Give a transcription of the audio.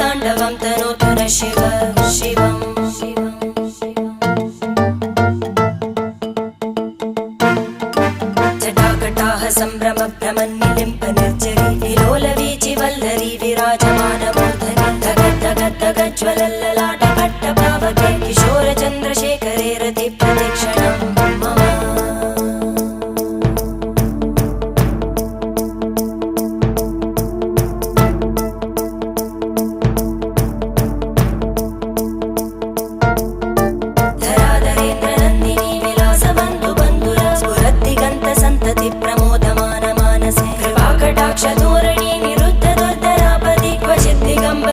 ताण्डवं तनोतु न शिव शिवम् जटाकटाः सम्भ्रमभ्रमन्निलिम्प निर्जरी विलोलवीचि वल्लरी विराजमानमूर्धनि धगद्धगद्धगज्ज्वलल्ललाट